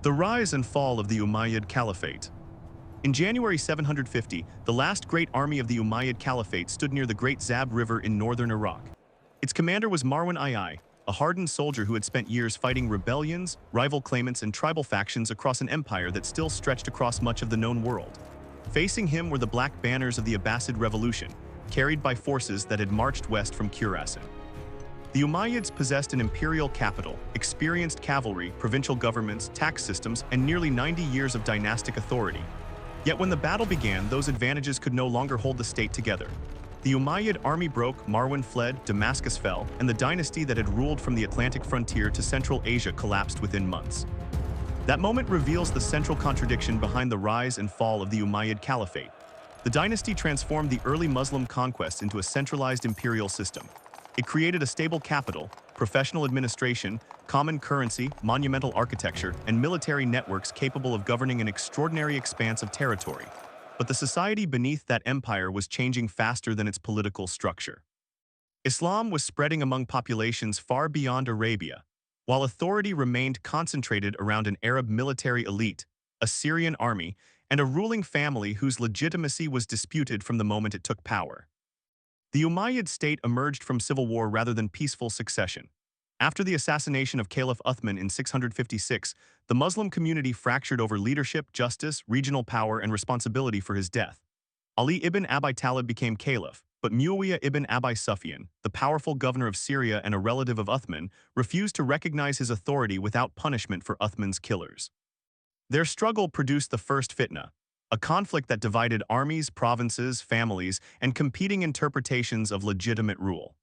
The rise and fall of the Umayyad Caliphate. In January 750, the last great army of the Umayyad Caliphate stood near the Great Zab River in northern Iraq. Its commander was Marwan II, a hardened soldier who had spent years fighting rebellions, rival claimants, and tribal factions across an empire that still stretched across much of the known world. Facing him were the black banners of the Abbasid Revolution, carried by forces that had marched west from Khurasan. The Umayyads possessed an imperial capital, experienced cavalry, provincial governments, tax systems, and nearly 90 years of dynastic authority. Yet when the battle began, those advantages could no longer hold the state together. The Umayyad army broke, Marwan fled, Damascus fell, and the dynasty that had ruled from the Atlantic frontier to Central Asia collapsed within months. That moment reveals the central contradiction behind the rise and fall of the Umayyad Caliphate. The dynasty transformed the early Muslim conquests into a centralized imperial system. It created a stable capital, professional administration, common currency, monumental architecture, and military networks capable of governing an extraordinary expanse of territory. But the society beneath that empire was changing faster than its political structure. Islam was spreading among populations far beyond Arabia, while authority remained concentrated around an Arab military elite, a Syrian army, and a ruling family whose legitimacy was disputed from the moment it took power. The Umayyad state emerged from civil war rather than peaceful succession. After the assassination of Caliph Uthman in 656, the Muslim community fractured over leadership, justice, regional power, and responsibility for his death. Ali ibn Abi Talib became caliph, but Muawiyah ibn Abi Sufyan, the powerful governor of Syria and a relative of Uthman, refused to recognize his authority without punishment for Uthman's killers. Their struggle produced the First Fitna, a conflict that divided armies, provinces, families, and competing interpretations of legitimate rule.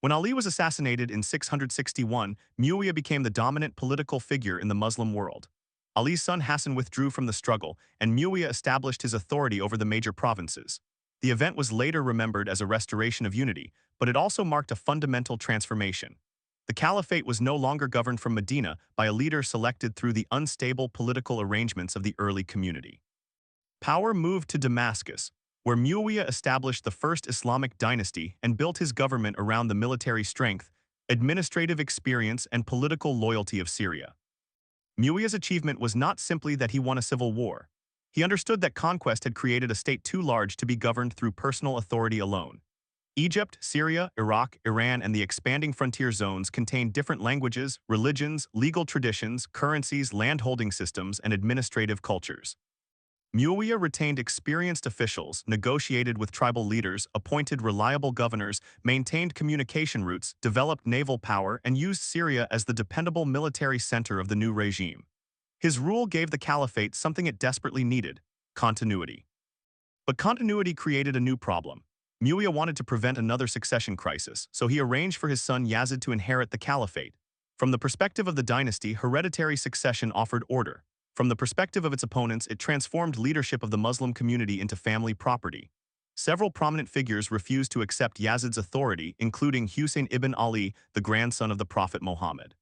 When Ali was assassinated in 661, Muawiyah became the dominant political figure in the Muslim world. Ali's son Hassan withdrew from the struggle, and Muawiyah established his authority over the major provinces. The event was later remembered as a restoration of unity, but it also marked a fundamental transformation. The caliphate was no longer governed from Medina by a leader selected through the unstable political arrangements of the early community. Power moved to Damascus, where Muawiyah established the first Islamic dynasty and built his government around the military strength, administrative experience, and political loyalty of Syria. Muawiyah's achievement was not simply that he won a civil war. He understood that conquest had created a state too large to be governed through personal authority alone. Egypt, Syria, Iraq, Iran, and the expanding frontier zones contained different languages, religions, legal traditions, currencies, landholding systems, and administrative cultures. Muawiyah retained experienced officials, negotiated with tribal leaders, appointed reliable governors, maintained communication routes, developed naval power, and used Syria as the dependable military center of the new regime. His rule gave the caliphate something it desperately needed: continuity. But continuity created a new problem. Muawiyah wanted to prevent another succession crisis, so he arranged for his son Yazid to inherit the caliphate. From the perspective of the dynasty, hereditary succession offered order. From the perspective of its opponents, it transformed leadership of the Muslim community into family property. Several prominent figures refused to accept Yazid's authority, including Husayn ibn Ali, the grandson of the Prophet Muhammad.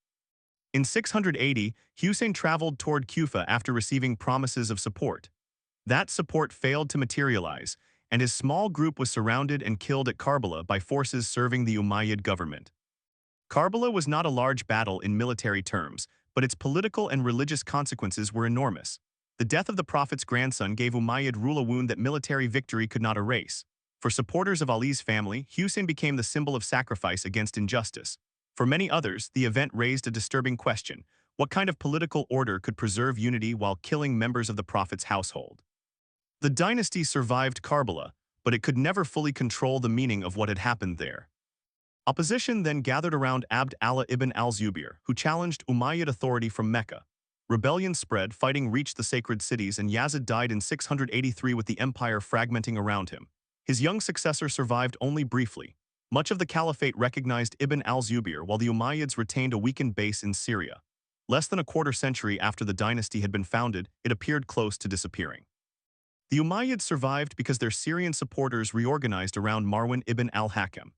In 680, Husayn traveled toward Kufa after receiving promises of support. That support failed to materialize, and his small group was surrounded and killed at Karbala by forces serving the Umayyad government. Karbala was not a large battle in military terms, but its political and religious consequences were enormous. The death of the Prophet's grandson gave Umayyad rule a wound that military victory could not erase. For supporters of Ali's family, Husayn became the symbol of sacrifice against injustice. For many others, the event raised a disturbing question: what kind of political order could preserve unity while killing members of the Prophet's household? The dynasty survived Karbala, but it could never fully control the meaning of what had happened there. Opposition then gathered around Abd Allah ibn al-Zubayr, who challenged Umayyad authority from Mecca. Rebellion spread, fighting reached the sacred cities, and Yazid died in 683 with the empire fragmenting around him. His young successor survived only briefly. Much of the caliphate recognized Ibn al-Zubayr, while the Umayyads retained a weakened base in Syria. Less than a quarter century after the dynasty had been founded, it appeared close to disappearing. The Umayyads survived because their Syrian supporters reorganized around Marwan ibn al-Hakam.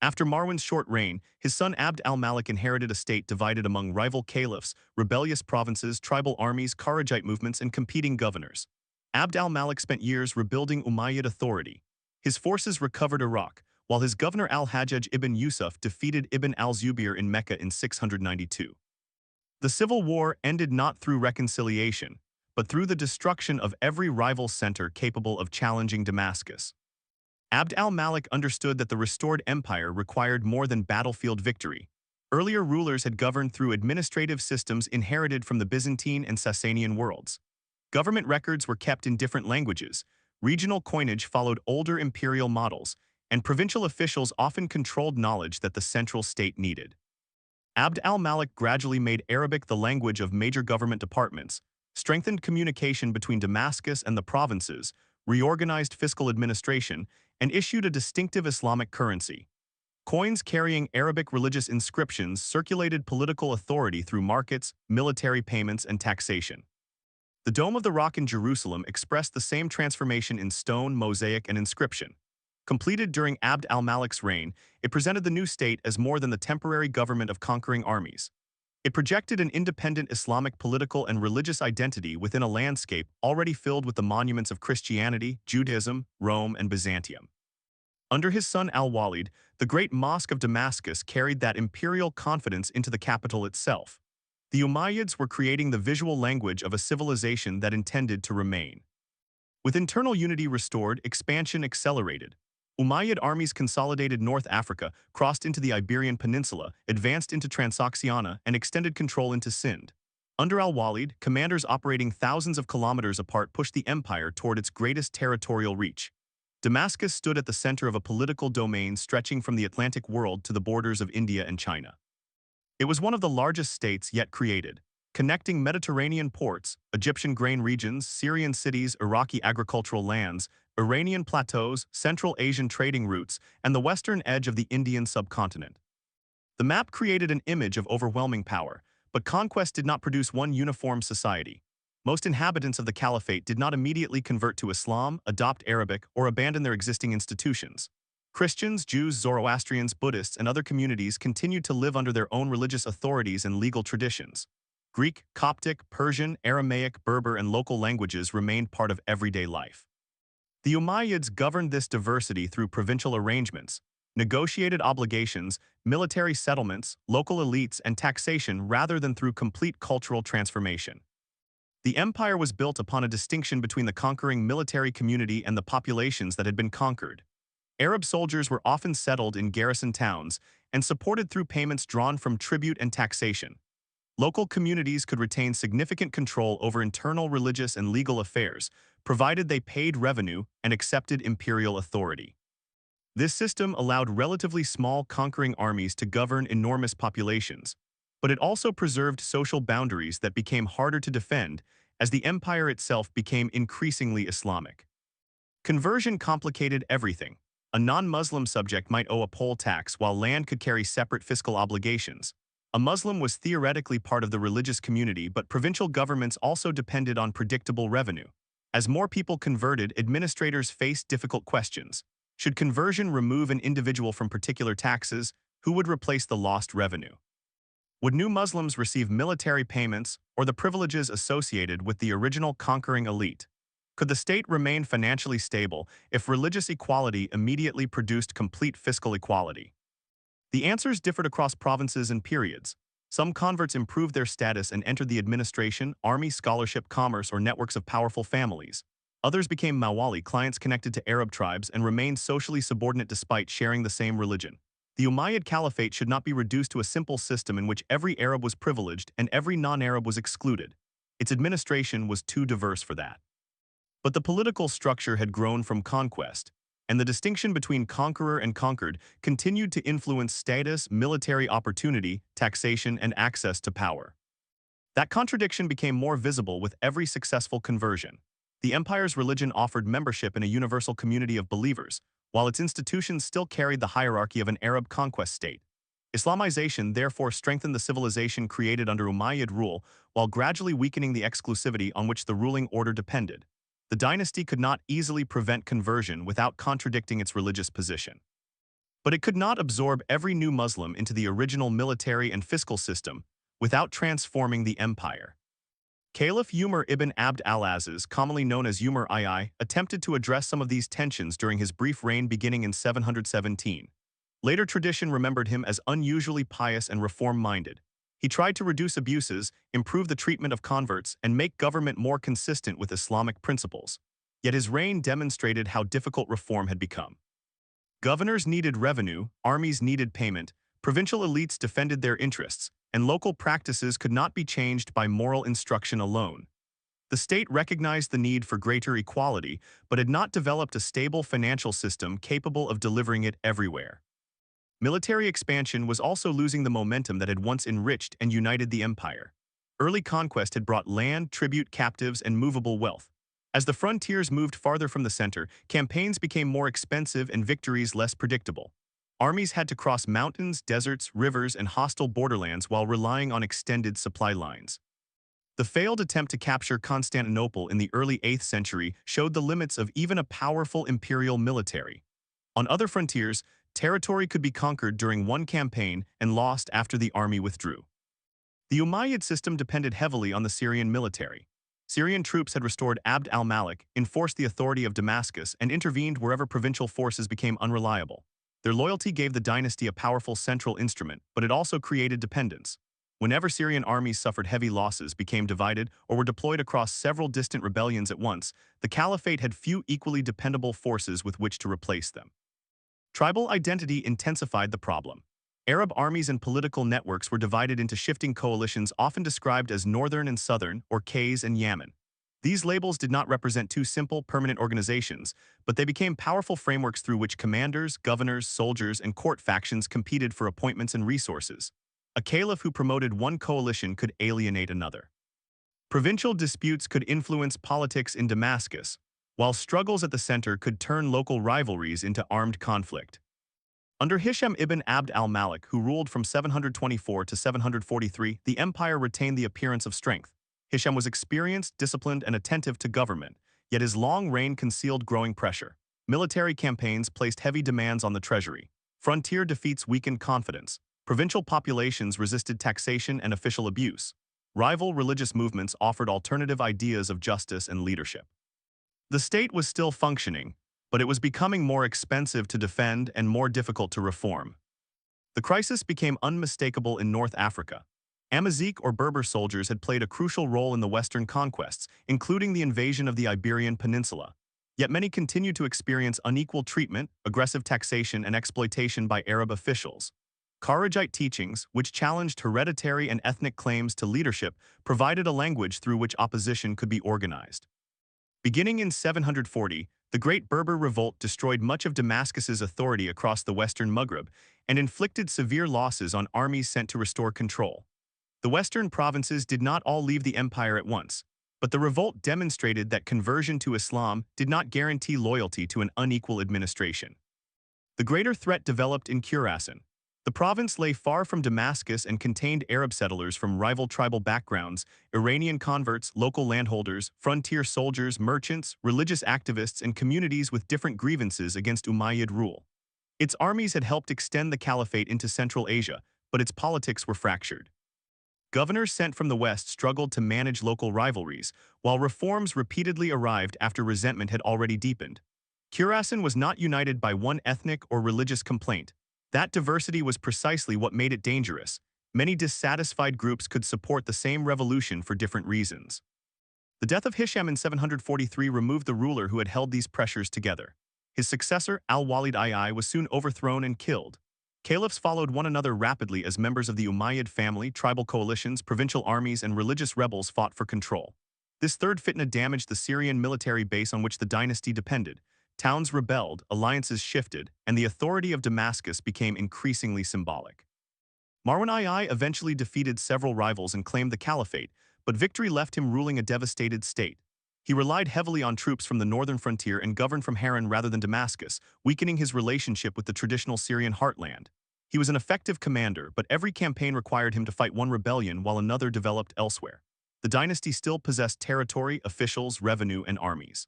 After Marwan's short reign, his son Abd al-Malik inherited a state divided among rival caliphs, rebellious provinces, tribal armies, Kharijite movements, and competing governors. Abd al-Malik spent years rebuilding Umayyad authority. His forces recovered Iraq, while his governor al-Hajjaj ibn Yusuf defeated Ibn al-Zubayr in Mecca in 692. The civil war ended not through reconciliation, but through the destruction of every rival center capable of challenging Damascus. Abd al-Malik understood that the restored empire required more than battlefield victory. Earlier rulers had governed through administrative systems inherited from the Byzantine and Sasanian worlds. Government records were kept in different languages, regional coinage followed older imperial models, and provincial officials often controlled knowledge that the central state needed. Abd al-Malik gradually made Arabic the language of major government departments, strengthened communication between Damascus and the provinces, reorganized fiscal administration, and issued a distinctive Islamic currency. Coins carrying Arabic religious inscriptions circulated political authority through markets, military payments, and taxation. The Dome of the Rock in Jerusalem expressed the same transformation in stone, mosaic, and inscription. Completed during Abd al-Malik's reign, it presented the new state as more than the temporary government of conquering armies. It projected an independent Islamic political and religious identity within a landscape already filled with the monuments of Christianity, Judaism, Rome, and Byzantium. Under his son al-Walid, the great mosque of Damascus carried that imperial confidence into the capital itself. The Umayyads were creating the visual language of a civilization that intended to remain. With internal unity restored, expansion accelerated. Umayyad armies consolidated North Africa, crossed into the Iberian Peninsula, advanced into Transoxiana, and extended control into Sind. Under al-Walid, commanders operating thousands of kilometers apart pushed the empire toward its greatest territorial reach. Damascus stood at the center of a political domain stretching from the Atlantic world to the borders of India and China. It was one of the largest states yet created, connecting Mediterranean ports, Egyptian grain regions, Syrian cities, Iraqi agricultural lands, Iranian plateaus, Central Asian trading routes, and the western edge of the Indian subcontinent. The map created an image of overwhelming power, but conquest did not produce one uniform society. Most inhabitants of the caliphate did not immediately convert to Islam, adopt Arabic, or abandon their existing institutions. Christians, Jews, Zoroastrians, Buddhists, and other communities continued to live under their own religious authorities and legal traditions. Greek, Coptic, Persian, Aramaic, Berber, and local languages remained part of everyday life. The Umayyads governed this diversity through provincial arrangements, negotiated obligations, military settlements, local elites, and taxation rather than through complete cultural transformation. The empire was built upon a distinction between the conquering military community and the populations that had been conquered. Arab soldiers were often settled in garrison towns and supported through payments drawn from tribute and taxation. Local communities could retain significant control over internal religious and legal affairs, provided they paid revenue and accepted imperial authority. This system allowed relatively small conquering armies to govern enormous populations, but it also preserved social boundaries that became harder to defend as the empire itself became increasingly Islamic. Conversion complicated everything. A non-Muslim subject might owe a poll tax while land could carry separate fiscal obligations. A Muslim was theoretically part of the religious community, but provincial governments also depended on predictable revenue. As more people converted, administrators faced difficult questions. Should conversion remove an individual from particular taxes? Who would replace the lost revenue? Would new Muslims receive military payments or the privileges associated with the original conquering elite? Could the state remain financially stable if religious equality immediately produced complete fiscal equality? The answers differed across provinces and periods. Some converts improved their status and entered the administration, army, scholarship, commerce, or networks of powerful families. Others became mawali, clients connected to Arab tribes, and remained socially subordinate despite sharing the same religion. The Umayyad Caliphate should not be reduced to a simple system in which every Arab was privileged and every non-Arab was excluded. Its administration was too diverse for that. But the political structure had grown from conquest, and the distinction between conqueror and conquered continued to influence status, military opportunity, taxation, and access to power. That contradiction became more visible with every successful conversion. The empire's religion offered membership in a universal community of believers, while its institutions still carried the hierarchy of an Arab conquest state. Islamization therefore strengthened the civilization created under Umayyad rule while gradually weakening the exclusivity on which the ruling order depended. The dynasty could not easily prevent conversion without contradicting its religious position. But it could not absorb every new Muslim into the original military and fiscal system without transforming the empire. Caliph Umar ibn Abd al-Aziz, commonly known as Umar II, attempted to address some of these tensions during his brief reign beginning in 717. Later tradition remembered him as unusually pious and reform-minded. He tried to reduce abuses, improve the treatment of converts, and make government more consistent with Islamic principles. Yet his reign demonstrated how difficult reform had become. Governors needed revenue, armies needed payment, provincial elites defended their interests, and local practices could not be changed by moral instruction alone. The state recognized the need for greater equality, but had not developed a stable financial system capable of delivering it everywhere. Military expansion was also losing the momentum that had once enriched and united the empire. Early conquest had brought land, tribute, captives, and movable wealth. As the frontiers moved farther from the center, campaigns became more expensive and victories less predictable. Armies had to cross mountains, deserts, rivers, and hostile borderlands while relying on extended supply lines. The failed attempt to capture Constantinople in the early 8th century showed the limits of even a powerful imperial military. On other frontiers, territory could be conquered during one campaign and lost after the army withdrew. The Umayyad system depended heavily on the Syrian military. Syrian troops had restored Abd al-Malik, enforced the authority of Damascus, and intervened wherever provincial forces became unreliable. Their loyalty gave the dynasty a powerful central instrument, but it also created dependence. Whenever Syrian armies suffered heavy losses, became divided, or were deployed across several distant rebellions at once, the caliphate had few equally dependable forces with which to replace them. Tribal identity intensified the problem. Arab armies and political networks were divided into shifting coalitions often described as Northern and Southern, or Qays and Yaman. These labels did not represent two simple, permanent organizations, but they became powerful frameworks through which commanders, governors, soldiers, and court factions competed for appointments and resources. A caliph who promoted one coalition could alienate another. Provincial disputes could influence politics in Damascus, while struggles at the center could turn local rivalries into armed conflict. Under Hisham ibn Abd al-Malik, who ruled from 724 to 743, the empire retained the appearance of strength. Hisham was experienced, disciplined, and attentive to government, yet his long reign concealed growing pressure. Military campaigns placed heavy demands on the treasury. Frontier defeats weakened confidence. Provincial populations resisted taxation and official abuse. Rival religious movements offered alternative ideas of justice and leadership. The state was still functioning, but it was becoming more expensive to defend and more difficult to reform. The crisis became unmistakable in North Africa. Amazigh or Berber soldiers had played a crucial role in the Western conquests, including the invasion of the Iberian Peninsula. Yet many continued to experience unequal treatment, aggressive taxation, and exploitation by Arab officials. Kharijite teachings, which challenged hereditary and ethnic claims to leadership, provided a language through which opposition could be organized. Beginning in 740, the Great Berber Revolt destroyed much of Damascus's authority across the western Maghreb and inflicted severe losses on armies sent to restore control. The western provinces did not all leave the empire at once, but the revolt demonstrated that conversion to Islam did not guarantee loyalty to an unequal administration. The greater threat developed in Khurasan. The province lay far from Damascus and contained Arab settlers from rival tribal backgrounds, Iranian converts, local landholders, frontier soldiers, merchants, religious activists, and communities with different grievances against Umayyad rule. Its armies had helped extend the caliphate into Central Asia, but its politics were fractured. Governors sent from the west struggled to manage local rivalries, while reforms repeatedly arrived after resentment had already deepened. Khurasan was not united by one ethnic or religious complaint. That diversity was precisely what made it dangerous. Many dissatisfied groups could support the same revolution for different reasons. The death of Hisham in 743 removed the ruler who had held these pressures together. His successor, al-Walid II, was soon overthrown and killed. Caliphs followed one another rapidly as members of the Umayyad family, tribal coalitions, provincial armies, and religious rebels fought for control. This third fitna damaged the Syrian military base on which the dynasty depended. Towns rebelled, alliances shifted, and the authority of Damascus became increasingly symbolic. Marwan II eventually defeated several rivals and claimed the caliphate, but victory left him ruling a devastated state. He relied heavily on troops from the northern frontier and governed from Haran rather than Damascus, weakening his relationship with the traditional Syrian heartland. He was an effective commander, but every campaign required him to fight one rebellion while another developed elsewhere. The dynasty still possessed territory, officials, revenue, and armies.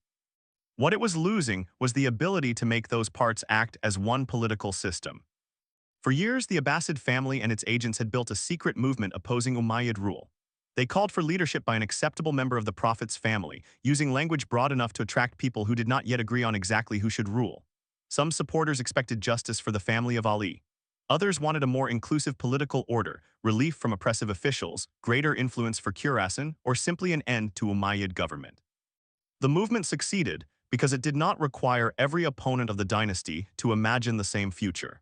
What it was losing was the ability to make those parts act as one political system. For years, the Abbasid family and its agents had built a secret movement opposing Umayyad rule. They called for leadership by an acceptable member of the Prophet's family, using language broad enough to attract people who did not yet agree on exactly who should rule. Some supporters expected justice for the family of Ali. Others wanted a more inclusive political order, relief from oppressive officials, greater influence for Khurasan, or simply an end to Umayyad government. The movement succeeded because it did not require every opponent of the dynasty to imagine the same future.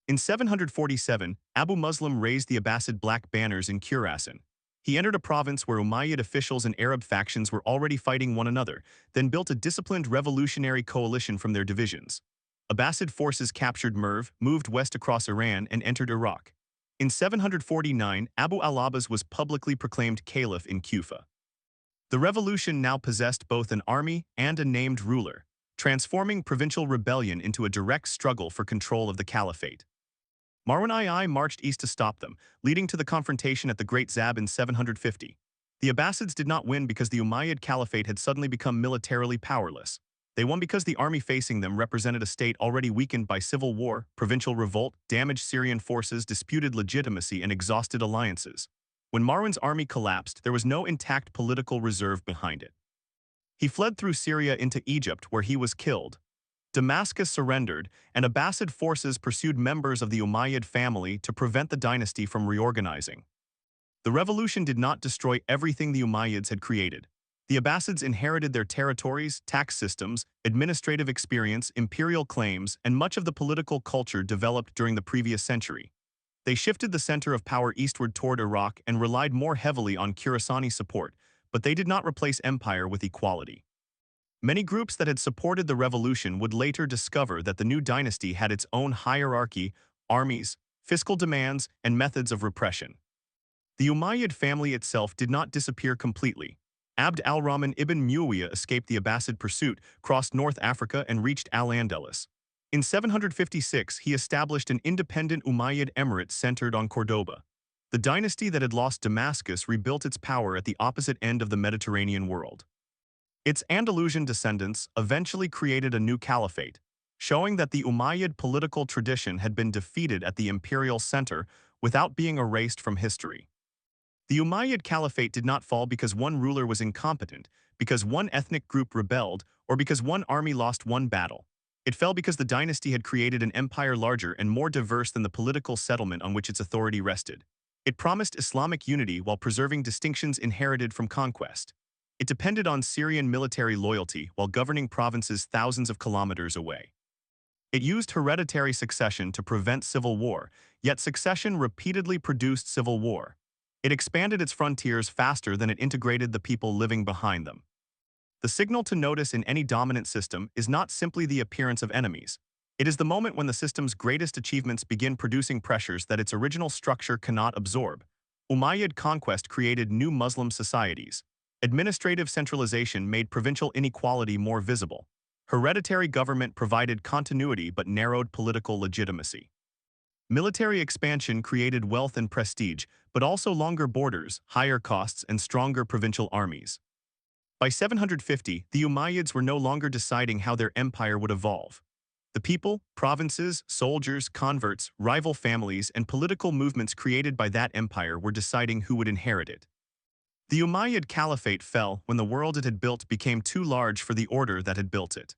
In 747, Abu Muslim raised the Abbasid black banners in Khurasan. He entered a province where Umayyad officials and Arab factions were already fighting one another, then built a disciplined revolutionary coalition from their divisions. Abbasid forces captured Merv, moved west across Iran, and entered Iraq. In 749, Abu al-Abbas was publicly proclaimed caliph in Kufa. The revolution now possessed both an army and a named ruler, transforming provincial rebellion into a direct struggle for control of the caliphate. Marwan II marched east to stop them, leading to the confrontation at the Great Zab in 750. The Abbasids did not win because the Umayyad Caliphate had suddenly become militarily powerless. They won because the army facing them represented a state already weakened by civil war, provincial revolt, damaged Syrian forces, disputed legitimacy, and exhausted alliances. When Marwan's army collapsed, there was no intact political reserve behind it. He fled through Syria into Egypt, where he was killed. Damascus surrendered, and Abbasid forces pursued members of the Umayyad family to prevent the dynasty from reorganizing. The revolution did not destroy everything the Umayyads had created. The Abbasids inherited their territories, tax systems, administrative experience, imperial claims, and much of the political culture developed during the previous century. They shifted the center of power eastward toward Iraq and relied more heavily on Khurasani support, but they did not replace empire with equality. Many groups that had supported the revolution would later discover that the new dynasty had its own hierarchy, armies, fiscal demands, and methods of repression. The Umayyad family itself did not disappear completely. Abd al-Rahman ibn Muawiyah escaped the Abbasid pursuit, crossed North Africa, and reached Al-Andalus. In 756, he established an independent Umayyad emirate centered on Cordoba. The dynasty that had lost Damascus rebuilt its power at the opposite end of the Mediterranean world. Its Andalusian descendants eventually created a new caliphate, showing that the Umayyad political tradition had been defeated at the imperial center without being erased from history. The Umayyad Caliphate did not fall because one ruler was incompetent, because one ethnic group rebelled, or because one army lost one battle. It fell because the dynasty had created an empire larger and more diverse than the political settlement on which its authority rested. It promised Islamic unity while preserving distinctions inherited from conquest. It depended on Syrian military loyalty while governing provinces thousands of kilometers away. It used hereditary succession to prevent civil war, yet succession repeatedly produced civil war. It expanded its frontiers faster than it integrated the people living behind them. The signal to notice in any dominant system is not simply the appearance of enemies. It is the moment when the system's greatest achievements begin producing pressures that its original structure cannot absorb. Umayyad conquest created new Muslim societies. Administrative centralization made provincial inequality more visible. Hereditary government provided continuity but narrowed political legitimacy. Military expansion created wealth and prestige, but also longer borders, higher costs, and stronger provincial armies. By 750, the Umayyads were no longer deciding how their empire would evolve. The people, provinces, soldiers, converts, rival families, and political movements created by that empire were deciding who would inherit it. The Umayyad Caliphate fell when the world it had built became too large for the order that had built it.